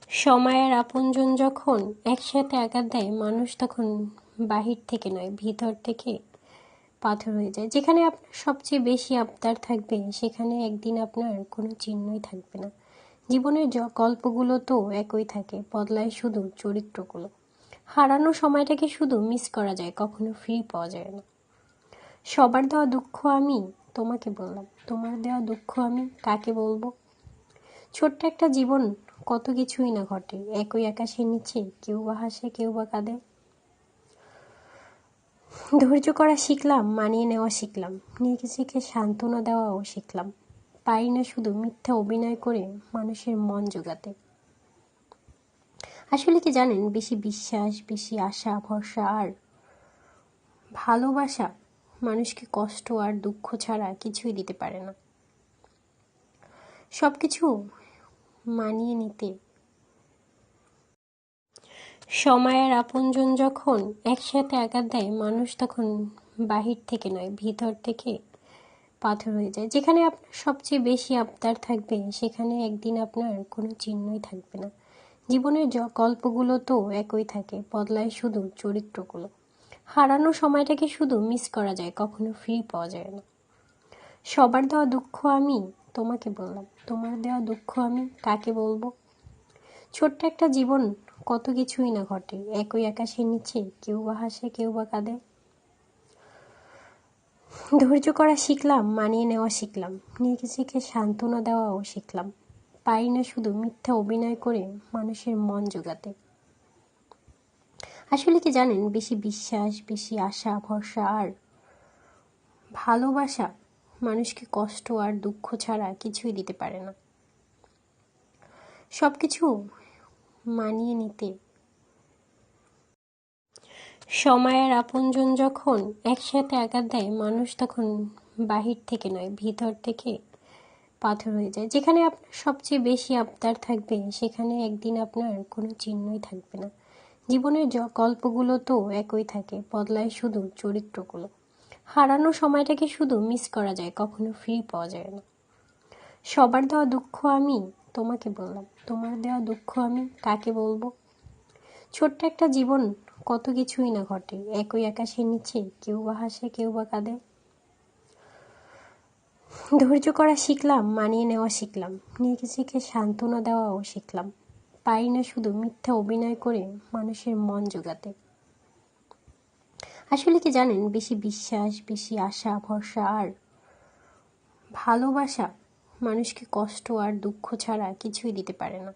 সময়ের আপনজন যখন একসাথে আঘাত দেয়, মানুষ তখন বাহির থেকে নয়, ভিতর থেকে পাথর হয়ে যায়। যেখানে আপনার সবচেয়ে বেশি আবদার থাকবে, সেখানে একদিন আপনার কোনো চিহ্নই থাকবে না। জীবনের গল্পগুলো তো একই থাকে, বদলায় শুধু চরিত্রগুলো। হারানো সময়টাকে শুধু মিস করা যায়, কখনো ফিরে পাওয়া যায় না। সবার দেওয়া দুঃখ আমি তোমাকে বললাম, তোমার দেওয়া দুঃখ আমি কাকে বলবো? ছোট্ট একটা জীবন, কত কিছুই না ঘটে একই আকাশের নিচে, কেউ বা হাসে, কেউ বা কাঁদে। ধৈর্য করা শিখলাম, মানিয়ে নেওয়া শিখলাম, নিজেকে সান্ত্বনা দেওয়াও শিখলাম। পারি না শুধু মিথ্যা অভিনয় করে মানুষের মন জোগাতে। আসলে কি জানেন, বেশি বিশ্বাস, বেশি আশা ভরসা আর ভালোবাসা মানুষকে কষ্ট আর দুঃখ ছাড়া কিছুই দিতে পারে না। সবকিছু মানিয়ে নিতে সময়ের আপনজন যখন একসাথে আঘাত দেয়, মানুষ তখন বাহির থেকে নয়, ভিতর থেকে পাথর হয়ে যায়। যেখানে আপনার সবচেয়ে বেশি আবদার থাকবে, সেখানে একদিন আপনার কোনো চিহ্নই থাকবে না। জীবনের গল্পগুলো তো একই থাকে, বদলায় শুধু চরিত্রগুলো। হারানো সময়টাকে শুধু মিস করা যায়, কখনো ফিরে পাওয়া যায় না। সবার দেওয়া দুঃখ আমি তোমাকে বললাম, তোমার দেওয়া দুঃখ আমি কাকে বলবো? ছোট্ট একটা জীবন, কত কিছুই না ঘটে একই আকাশের নিচে, কেউ বা হাসে, কেউ বা কাঁদে। ধৈর্য করা শিখলাম, মানিয়ে নেওয়া শিখলাম, নিজেকে সান্ত্বনা দেওয়াও শিখলাম। পারি না শুধু মিথ্যা অভিনয় করে মানুষের মন জোগাতে। আসলে কি জানেন, বেশি বিশ্বাস, বেশি আশা ভরসা আর ভালোবাসা মানুষকে কষ্ট আর দুঃখ ছাড়া কিছুই দিতে পারে না। সবকিছু মানিয়ে নিতে সময়ের আপনজন যখন একসাথে আঘাত দেয়, মানুষ তখন বাহির থেকে নয়, ভিতর থেকে পাথর হয়ে যায়। যেখানে আপনার সবচেয়ে বেশি আবদার থাকবে, সেখানে একদিন আপনার কোনো চিহ্নই থাকবে না। জীবনের গল্পগুলো তো একই থাকে, বদলায় শুধু চরিত্রগুলো। হারানো সময়টাকে শুধু মিস করা যায়, কখনো ফিরে পাওয়া যায় না। সবার দেওয়া দুঃখ আমি তোমাকে বললাম, তোমার দেওয়া দুঃখ আমি কাকে বলবো? ছোট্ট একটা জীবন, কত কিছুই না ঘটে একই আকাশের নিচে, কেউ বা হাসে, কেউ বা কাঁদে। ধৈর্য করা শিখলাম, মানিয়ে নেওয়া শিখলাম, নিজেকে সান্ত্বনা দেওয়াও শিখলাম। পারি না শুধু মিথ্যা অভিনয় করে মানুষের মন জোগাতে। আসলে কি জানেন, বেশি বিশ্বাস, বেশি আশা ভরসা আর ভালোবাসা মানুষকে কষ্ট আর দুঃখ ছাড়া কিছুই দিতে পারে না।